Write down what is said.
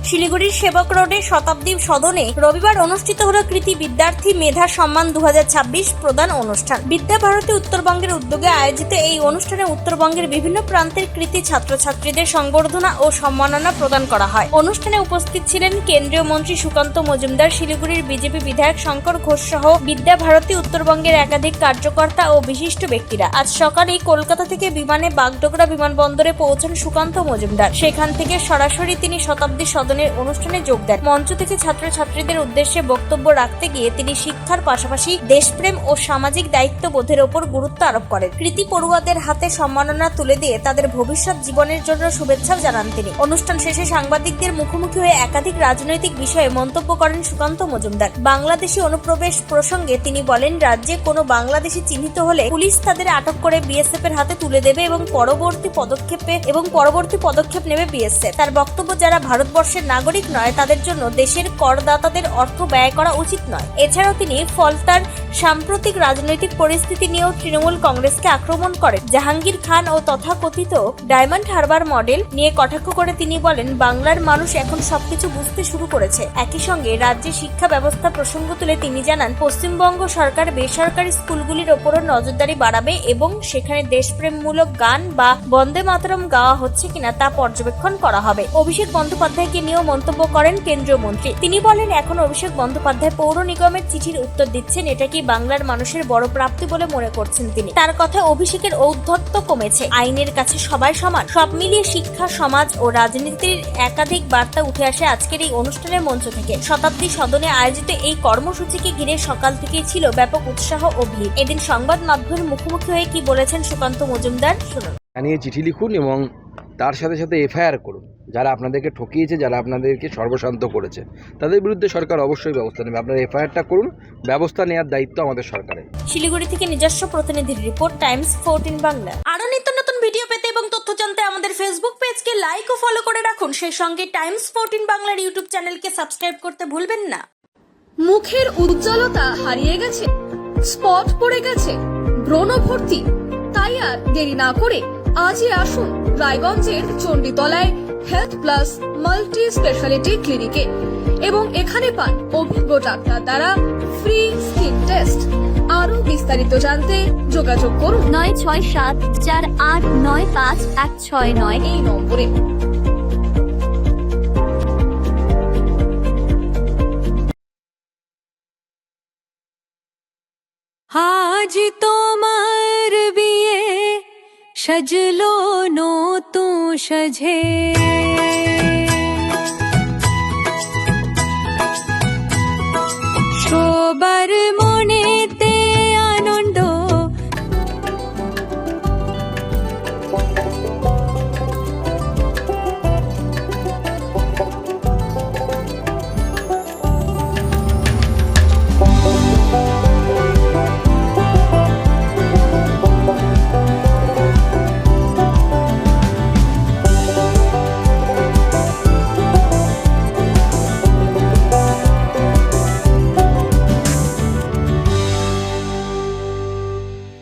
শিলিগুড়ির সেবক রোডে শতাব্দী সদনে রবিবার অনুষ্ঠিত হলো কৃতি বিদ্যার্থী মেধা সম্মান 2026 প্রদান অনুষ্ঠান। বিদ্যা ভারতী উত্তরবঙ্গের উদ্যোগে আয়োজিত এই অনুষ্ঠানে উত্তরবঙ্গের বিভিন্ন প্রান্তের কৃতি ছাত্রছাত্রীদের সংবর্ধনা ও সম্মাননা প্রদান করা হয়। অনুষ্ঠানে উপস্থিত ছিলেন কেন্দ্রীয় মন্ত্রী সুকান্ত মজুমদার, শিলিগুড়ির বিজেপি বিধায়ক শঙ্কর ঘোষ সহ বিদ্যা ভারতী উত্তরবঙ্গের একাধিক কার্যকর্তা ও বিশিষ্ট ব্যক্তিরা। আজ সকালেই কলকাতা থেকে বিমানে বাগডোগরা বিমানবন্দরে পৌঁছান সুকান্ত মজুমদার। সেখান থেকে সরাসরি তিনি শতাব্দী সদনের অনুষ্ঠানে যোগ দেন। মঞ্চ থেকে ছাত্রছাত্রীদের উদ্দেশ্যে বক্তব্য রাখতে গিয়ে তিনি শিক্ষার পাশাপাশি দেশপ্রেম ও সামাজিক দায়িত্ববোধের ওপর গুরুত্ব আরোপ করেন। কৃতি পড়ুয়াদের হাতে সম্মাননা তুলে দিয়ে তাদের ভবিষ্যৎ জীবনের জন্য শুভেচ্ছাও জানান তিনি। অনুষ্ঠান শেষে সাংবাদিকদের মুখোমুখি হয়ে একাধিক রাজনৈতিক বিষয়ে মন্তব্য করেন সুকান্ত মজুমদার। বাংলাদেশি অনুপ্রবেশ প্রসঙ্গে তিনি বলেন, রাজ্যে কোনো বাংলাদেশি চিহ্নিত হলে পুলিশ তাদের আটক করে বিএসএফ এর হাতে তুলে দেবে এবং পরবর্তী পদক্ষেপ নেবে বিএসএফ। তার বক্তব্য, যারা ভারতবর্ষের নাগরিক নয় তাদের জন্য দেশের করদাতাদের অর্থ ব্যয় করা উচিত নয়। এছাড়াও তিনি ফলতার সাম্প্রতিক রাজনৈতিক পরিস্থিতি নিয়েও তৃণমূল কংগ্রেসকে আক্রমণ করেন। জাহাঙ্গীর খান ও তথাকথিত ডায়মন্ড হারবার মডেল নিয়ে কটাক্ষ করে তিনি বলেন, বাংলার মানুষ এখন সবকিছু বুঝতে শুরু করেছে। একই সঙ্গে রাজ্যে শিক্ষা ব্যবস্থা প্রসঙ্গ তুলে তিনি জানান, পশ্চিমবঙ্গ সরকার বেসরকারি স্কুলগুলির ওপরও নজরদারি বাড়াবে এবং সেখানে দেশপ্রেমমূলক গান বা বন্দে মাতরম গাওয়া হচ্ছে কিনা তা পর্যবেক্ষণ করা হবে। অভিষেক বন্দ্যোপাধ্যায়কে নিয়েও মন্তব্য করেন কেন্দ্রীয় মন্ত্রী। তিনি বলেন, এখন অভিষেক বন্দ্যোপাধ্যায় পৌর নিগমের চিঠির উত্তর দিচ্ছেন, এটা কি বাংলার মানুষের বড় প্রাপ্তি বলে মনে করছেন তিনি। তার কথা, অভিষেকের ঔদ্ধত্য কমেছে, আইনের কাছে সবাই সমান। সব মিলিয়ে শিক্ষা, সমাজ ও রাজনীতির একাধিক বার্তা উঠে আসে আজকের এই অনুষ্ঠানের মঞ্চ থেকে। শতাব্দী সদনে আয়োজিত এই কর্মসূচিকে ঘিরে সকাল থেকেই ছিল ব্যাপক উৎসাহ ও ভিড়। এদিন সংবাদ মাধ্যমের মুখোমুখি হয়ে কি বলেছেন সুকান্ত মজুমদার, শুনুন। জানিয়ে চিঠি লিখুন এবং তার সাথে সাথে এফআইআর করুন। যারা আপনাদেরকে ঠকিয়েছে, যারা আপনাদেরকে সর্বশান্ত করেছে, তাদের বিরুদ্ধে সরকার অবশ্যই ব্যবস্থা নেবে। আপনারা এফআইআরটা করুন, ব্যবস্থা নেওয়ার দায়িত্ব আমাদের সরকারের। শিলিগুড়ি থেকে নিজস্ব প্রতিনিধির রিপোর্ট, টাইমস 14 বাংলা। আরো নিত্য নতুন ভিডিও পেতে এবং তথ্য জানতে আমাদের ফেসবুক পেজকে লাইক ও ফলো করে রাখুন। সেই সঙ্গে টাইমস 14 বাংলার ইউটিউব চ্যানেলকে সাবস্ক্রাইব করতে ভুলবেন না। মুখের উজ্জ্বলতা হারিয়ে গেছে, স্পট পড়ে গেছে, ব্রণ ভর্তি, তাই আর দেরি না করে আজই আসুন রায়গঞ্জের চণ্ডীতলায় হেলথ প্লাস মাল্টি স্পেশালিটি ক্লিনিকে এবং এখানে পান অভিজ্ঞ ডাক্তার দ্বারা ফ্রি স্কিন টেস্ট। আরো বিস্তারিত জানতে যোগাযোগ করুন 9674895169 এই নম্বরে। আজ তোমার বিয়ে সাজলো নতুন সাজে।